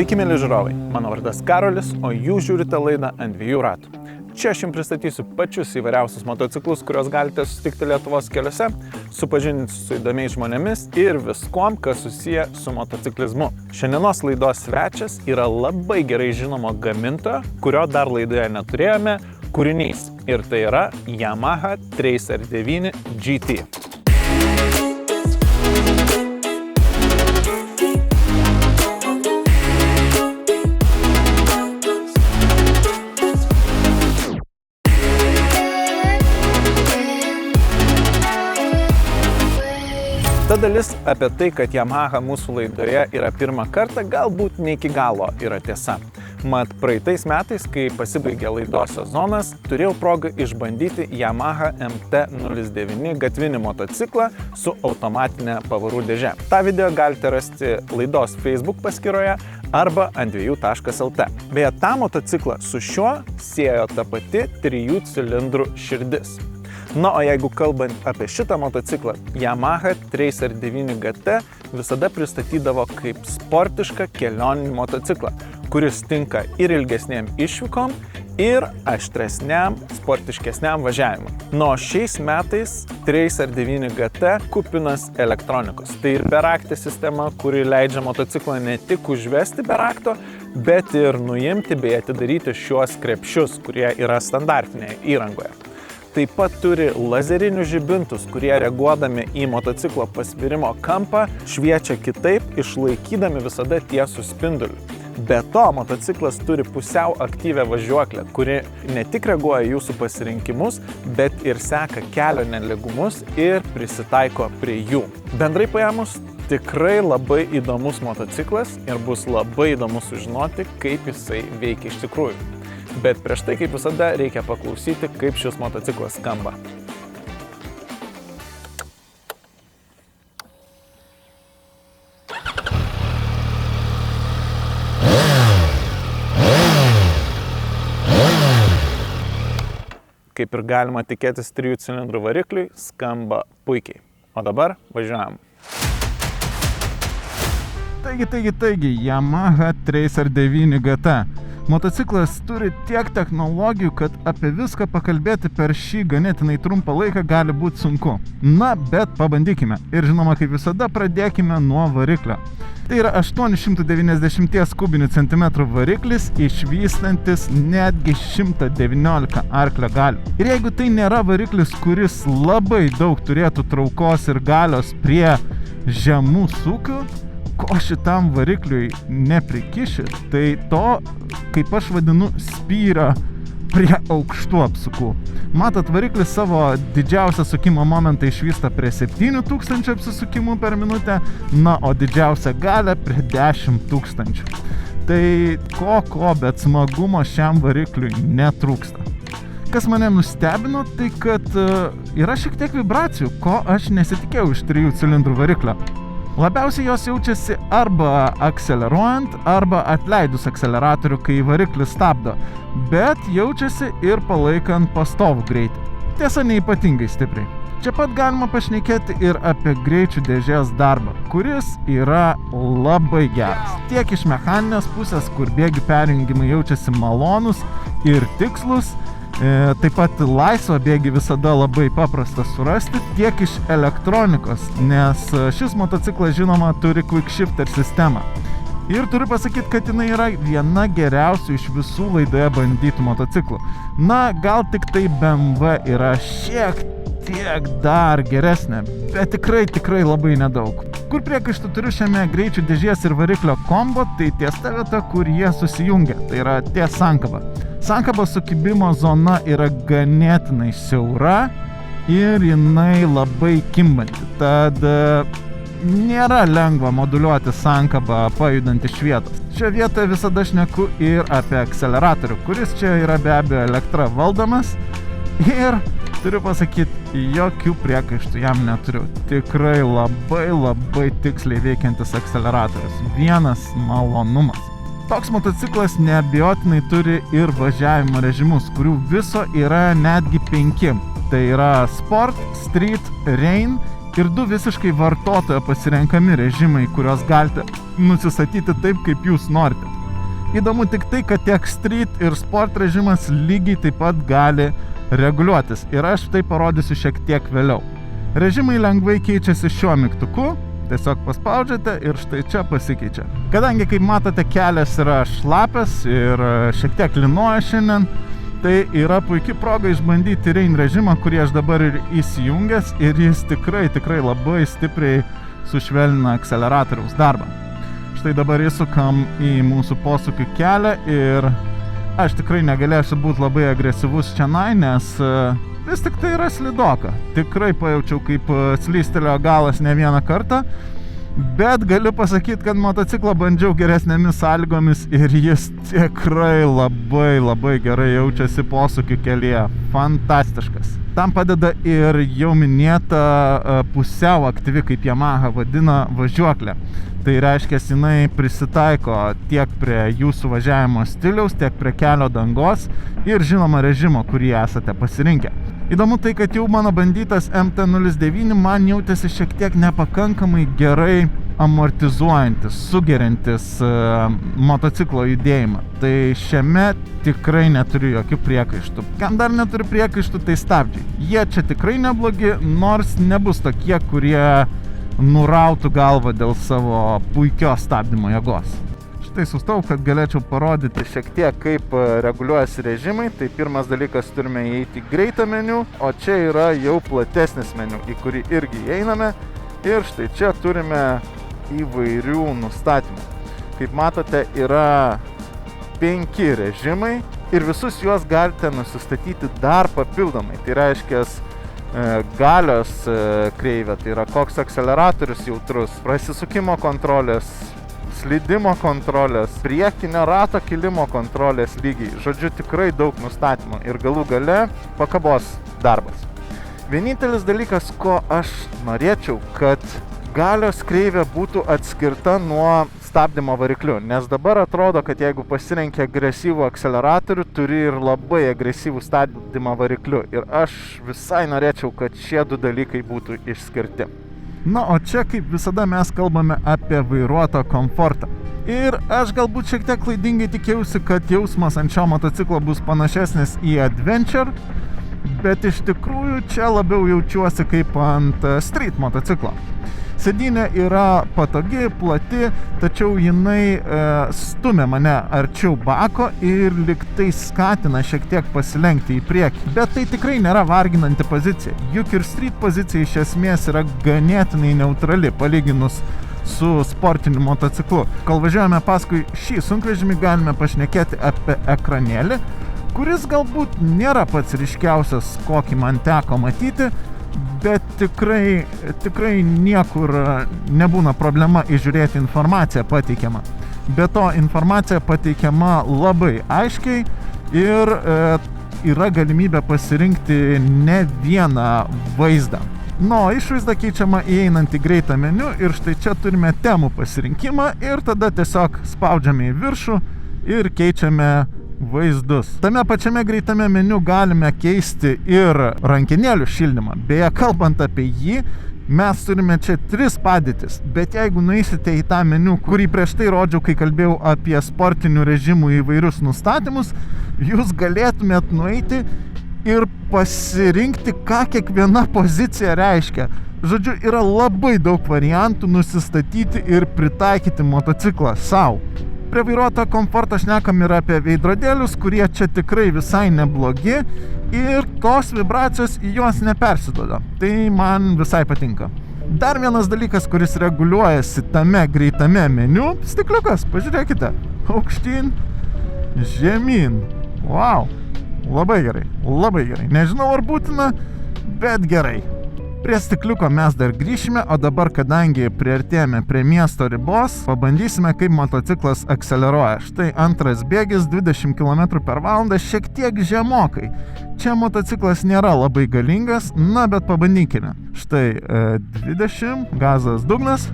Sveiki, mėly žiūrovai, mano vardas Karolis, o jūs žiūrite laidą Ant dviejų ratų. Čia aš jums pristatysiu pačius įvairiausius motociklus, kuriuos galite susitikti Lietuvos keliuose, supažindinti su įdomiais žmonėmis ir viskuom, kas susiję su motociklizmu. Šiandienos laidos svečias yra labai gerai žinomo gamintojo, kurio dar laidoje neturėjome, kūrinys. Ir tai yra Yamaha Tracer 9 GT. Ta dalis apie tai, kad Yamaha mūsų laidoje yra pirmą kartą, galbūt ne iki galo yra tiesa. Mat praeitais metais, kai pasibaigė laidos sezonas, turėjau progą išbandyti Yamaha MT-09 gatvinį motociklą su automatinė pavarų dėže. Ta video galite rasti laidos Facebook paskyroje arba ant2.lt. Beje, tą motociklą su šiuo siejo ta pati 3 cilindrų širdis. Na, o jeigu kalbant apie šitą motociklą, Yamaha Tracer 9 GT visada pristatydavo kaip sportišką kelioninį motociklą, kuris tinka ir ilgesnėm išvykom, ir aštresniam, sportiškesniam važiavimui. Na, o šiais metais Tracer 9 GT kupinas elektronikos. Tai ir beraktė sistema, kuri leidžia motociklą ne tik užvesti be rakto, bet ir nuimti bei atidaryti šiuos krepšius, kurie yra standartinėje įrangoje. Taip pat turi lazerinius žibintus, kurie reaguodami į motociklo pasvirimo kampą šviečia kitaip, išlaikydami visada tiesų spinduliu. Be to, motociklas turi pusiau aktyvią važiuoklę, kuri ne tik reaguoja jūsų pasirinkimus, bet ir seka kelio nelygumus ir prisitaiko prie jų. Bendrai paėmus, tikrai labai įdomus motociklas ir bus labai įdomu sužinoti, kaip jisai veikia iš tikrųjų. Bet prieš tai, kaip visada, reikia paklausyti, kaip šis motociklas skamba. Kaip ir galima tikėtis 3 cilindrų varikliui, skamba puikiai. O dabar važiuojam. Taigi, Yamaha Tracer 9 GT. Motociklas turi tiek technologijų, kad apie viską pakalbėti per šį ganėtinai trumpą laiką gali būti sunku. Na, bet pabandykime. Ir žinoma, kaip visada, pradėkime nuo variklio. Tai yra 890 kubinių centimetrų variklis, išvystantis netgi 119 arklio galių. Ir jeigu tai nėra variklis, kuris labai daug turėtų traukos ir galios prie žemų sūkių, ko šitam varikliui neprikiši, tai to, kaip aš vadinu, spyrio prie aukštų apsukų. Matot, variklis savo didžiausią sukimo momentą išvysta prie 7000 apsisukimų per minutę, na, o didžiausią galią prie 10 000. Tai ko, bet smagumo šiam varikliui netrūksta. Kas mane nustebino, tai kad yra šiek tiek vibracijų, ko aš nesitikėjau iš 3 cilindrų variklio. Labiausiai jos jaučiasi arba akceleruojant, arba atleidus akceleratorių, kai variklis stabdo, bet jaučiasi ir palaikant pastovų greitį. Tiesa, neypatingai stipriai. Čia pat galima pašnekėti ir apie greičių dėžės darbą, kuris yra labai geras. Tiek iš mechaninės pusės, kur bėgių perjungimai jaučiasi malonus ir tikslus, taip pat laisvą bėgį visada labai paprasta surasti, tiek iš elektronikos, nes šis motociklas, žinoma, turi quick shifter sistemą. Ir turiu pasakyti, kad jinai yra viena geriausių iš visų laidoje bandytų motociklų. Na, gal tik tai BMW yra šiek tiek dar geresnė, bet tikrai labai nedaug. Kur priekaištų turiu šiame greičių dėžės ir variklio kombo, tai ties ta vieta, kur jie susijungia, tai yra ties sankaba. Sankabos sukibimo zona yra ganėtinai siaura ir jinai labai kimbanti, tad nėra lengva moduliuoti sankabą pajudant iš vietos. Šioje vietoje visada šneku ir apie akceleratorių, kuris čia yra be abejo elektra valdomas ir turiu pasakyti, jokių priekaištų jam neturiu. Tikrai labai tiksliai veikiantis akceleratorius. Vienas malonumas. Toks motociklas neabejotinai turi ir važiavimo režimus, kurių viso yra netgi 5. Tai yra Sport, Street, Rain ir 2 visiškai vartotojo pasirenkami režimai, kuriuos galite nusistatyti taip, kaip jūs norite. Įdomu tik tai, kad tiek street ir sport režimas lygiai taip pat gali reguliuotis ir aš tai parodysiu šiek tiek vėliau. Režimai lengvai keičiasi šiuo mygtuku, tiesiog paspaudžiate ir štai čia pasikeičia. Kadangi, kaip matote, kelias yra šlapias ir šiek tiek lynoja šiandien, tai yra puikia proga išbandyti rain režimą, kurį aš dabar ir įsijungęs ir jis tikrai labai stipriai sušvelnina akceleratoriaus darbą. Štai dabar įsukam į mūsų posūkių kelią ir aš tikrai negalėsiu būti labai agresyvus čianai, nes vis tik tai yra slidoka. Tikrai pajaučiau, kaip slystelėjo galas ne vieną kartą, bet galiu pasakyti, kad motociklą bandžiau geresnėmis sąlygomis ir jis tikrai labai gerai jaučiasi posūkių kelyje. Fantastiškas. Tam padeda ir jau minėta pusiau aktyvi, kaip Yamaha vadina, važiuoklė. Tai reiškia, jinai prisitaiko tiek prie jūsų važiavimo stiliaus, tiek prie kelio dangos ir žinoma režimo, kurį esate pasirinkę. Įdomu tai, kad jau mano bandytas MT-09 man jautėsi šiek tiek nepakankamai gerai amortizuojantis, sugeriantis motociklo judėjimą. Tai šiame tikrai neturiu jokių priekaištų. Kam dar neturiu priekaištų, tai stabdžiai. Jie čia tikrai neblogi, nors nebus tokie, kurie nurautų galvą dėl savo puikios stabdymo jėgos. Štai sustau, kad galėčiau parodyti šiek tiek, kaip reguliuojasi režimai. Tai pirmas dalykas, turime įeiti greitą meniu, o čia yra jau platesnis meniu, į kurį irgi įeiname. Ir štai čia turime įvairių nustatymų. Kaip matote, yra 5 režimai ir visus juos galite nusistatyti dar papildomai. Tai reiškia galios kreivė, tai yra koks akceleratorius jautrus, prasisukimo kontrolės, slydimo kontrolės, priekinio rato kilimo kontrolės lygiai. Žodžiu, tikrai daug nustatymų ir galų gale pakabos darbas. Vienintelis dalykas, ko aš norėčiau, kad galios kreivė būtų atskirta nuo stabdymo varikliu, nes dabar atrodo, kad jeigu pasirenki agresyvų akceleratorių, turi ir labai agresyvų stabdymą varikliu. Ir aš visai norėčiau, kad šie 2 dalykai būtų išskirti. Na, o čia kaip visada mes kalbame apie vairuotojo komfortą. Ir aš galbūt šiek tiek klaidingai tikėjausi, kad jausmas ant šio motociklo bus panašesnis į Adventure, bet iš tikrųjų čia labiau jaučiuosi kaip ant street motociklo. Sėdynė yra patogi, plati, tačiau jinai stumia mane arčiau bako ir lyg tai skatina šiek tiek pasilenkti į priekį. Bet tai tikrai nėra varginanti pozicija. Juk ir street pozicija iš esmės yra ganėtinai neutrali, palyginus su sportiniu motociklu. Kol važiuojame paskui šį sunkvežimį, galime pašnekėti apie ekranėlį, kuris galbūt nėra pats ryškiausias, kokį man teko matyti, bet tikrai niekur nebūna problema įžiūrėti informaciją pateikiamą. Be to, informacija pateikiama labai aiškiai ir yra galimybė pasirinkti ne vieną vaizdą. Nu, išvaizda keičiama įeinant į greitą meniu ir štai čia turime temų pasirinkimą ir tada tiesiog spaudžiame į viršų ir keičiame vaizdus. Tame pačiame greitame meniu galime keisti ir rankenėlių šildymą. Beje, kalbant apie jį, mes turime čia 3 padėtis, bet jeigu nueisite į tą meniu, kurį prieš tai rodžiau, kai kalbėjau apie sportinių režimų įvairius nustatymus, jūs galėtumėt nueiti ir pasirinkti, ką kiekviena pozicija reiškia. Žodžiu, yra labai daug variantų nusistatyti ir pritaikyti motociklą savo. Prie vairuotojo komforto šnekam ir apie veidrodėlius, kurie čia tikrai visai neblogi ir tos vibracijos į juos nepersiduoda. Tai man visai patinka. Dar vienas dalykas, kuris reguliuojasi tame greitame meniu, stikliukas, pažiūrėkite, aukštyn, žemyn. Wow, labai gerai. Nežinau, ar būtina, bet gerai. Prie stikliuko mes dar grįšime, o dabar, kadangi priartėjame prie miesto ribos, pabandysime, kaip motociklas akceleruoja. Štai antras bėgis 20 km/h, šiek tiek žemokai. Čia motociklas nėra labai galingas, na, bet pabandykime. Štai 20, gazas dugnas.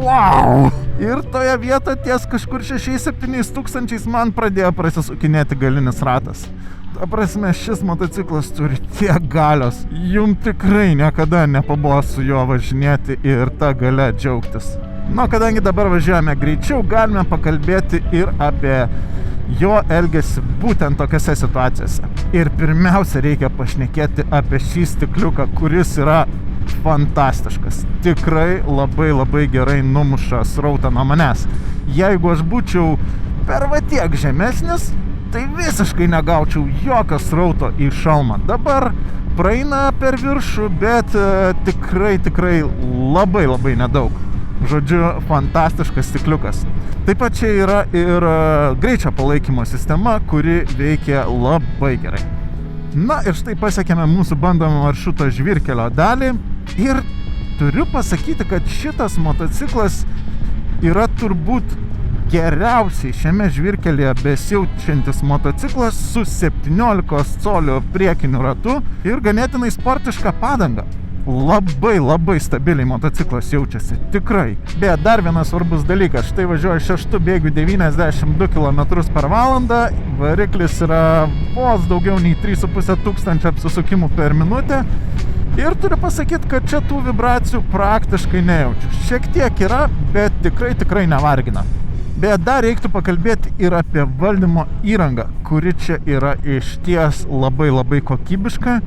Wow! Ir toje vietoje ties kažkur 6-7 tūkstančiais man pradėjo prasisukinėti galinis ratas. Ta prasme, šis motociklas turi tiek galios. Jum tikrai niekada nepabos su juo važinėti ir tą galę džiaugtis. Kadangi dabar važiuojame greičiau, galime pakalbėti ir apie jo elgesį būtent tokiose situacijose. Ir pirmiausia, reikia pašnekėti apie šį stikliuką, kuris yra fantastiškas. Tikrai labai gerai numuša srautą nuo manęs. Jeigu aš būčiau per va tiek žemesnis, tai visiškai negaučiau jokio srauto į šalmą. Dabar praeina per viršų, bet tikrai labai nedaug. Žodžiu, fantastiškas stikliukas. Taip pat čia yra ir greičio palaikymo sistema, kuri veikia labai gerai. Ir štai pasiekėme mūsų bandomą maršruto žvyrkelio dalį. Ir turiu pasakyti, kad šitas motociklas yra turbūt geriausiai šiame žvyrkelyje besijaučiantis motociklas su 17 colio priekiniu ratu ir ganėtinai sportiška padanga. Labai stabiliai motociklas jaučiasi, tikrai. Beje, dar vienas svarbus dalykas, štai važiuoju 6 bėgių 92 km/h, variklis yra vos daugiau nei 3,5 tūkstančio apsisukimų per minutę ir turiu pasakyti, kad čia tų vibracijų praktiškai nejaučiu. Šiek tiek yra, bet tikrai nevargina. Beje, dar reiktų pakalbėti ir apie valdymo įrangą, kuri čia yra išties labai kokybiška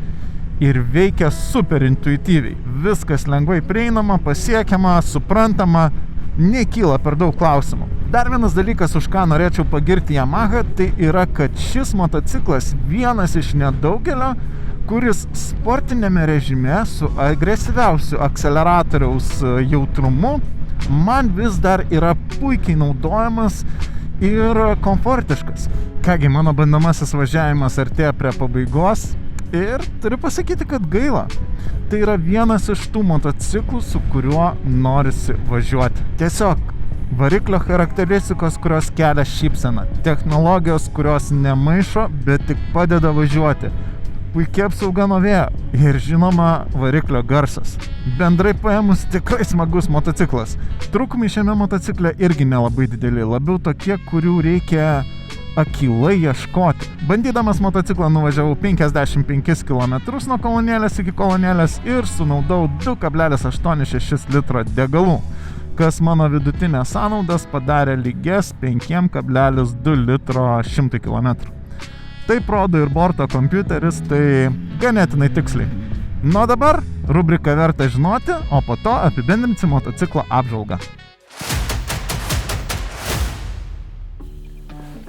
ir veikia super intuityviai. Viskas lengvai prieinama, pasiekiama, suprantama, nekyla per daug klausimų. Dar vienas dalykas, už ką norėčiau pagirti Yamaha, tai yra, kad šis motociklas vienas iš nedaugelio, kuris sportinėme režime su agresyviausiu akceleratoriaus jautrumu man vis dar yra puikiai naudojamas ir komfortiškas. Kągi, mano bandomasis važiavimas artėja prie pabaigos. Ir turiu pasakyti, kad gaila. Tai yra vienas iš tų motociklų, su kuriuo norisi važiuoti. Tiesiog variklio charakteristikos, kurios kelia šypseną. Technologijos, kurios nemaišo, bet tik padeda važiuoti. Puikia apsauga nuo vėjo. Ir žinoma, variklio garsas. Bendrai paėmus tikrai smagus motociklas. Trūkumai šiame motocikle irgi nelabai dideli. Labiau tokie, kurių reikia akylai ieškoti. Bandydamas motociklą nuvažiavau 55 km nuo kolonėlės iki kolonėlės ir sunaudau 2,86 litro degalų, kas mano vidutinės sąnaudas padarė lygias 5,2 litro 100 km. Taip rodo ir borto kompiuteris, tai ganėtinai tiksliai. Nuo dabar rubrika verta žinoti, o po to apibendrinsi motociklo apžvalgą.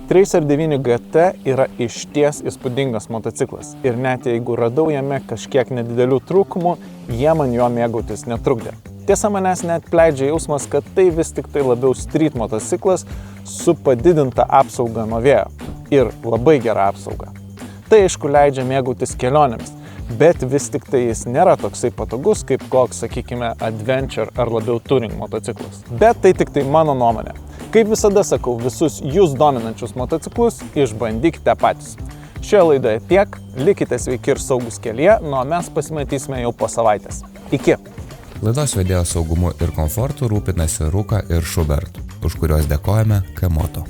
Tracer 9 GT yra išties įspūdingas motociklas ir net jeigu radau jame kažkiek nedidelių trūkumų, jie man jo mėgautis netrukdė. Tiesa, manęs net pleidžia jausmas, kad tai vis tik tai labiau street motociklas su padidinta apsauga nuo vėjo ir labai gera apsauga. Tai aišku leidžia mėgautis kelionėmis, bet vis tik tai jis nėra toksai patogus kaip koks, sakykime, adventure ar labiau touring motociklas. Bet tai tik tai mano nuomonė. Kaip visada sakau, visus jūs dominančius motociklus išbandykite patys. Šioje laidoje tiek, likite sveiki ir saugus kelyje, o mes pasimatysime jau po savaitės. Iki! Laidos vedėjo saugumu ir komfortu rūpinasi Rūka ir Schubert, už kuriuos dėkojame K-Moto.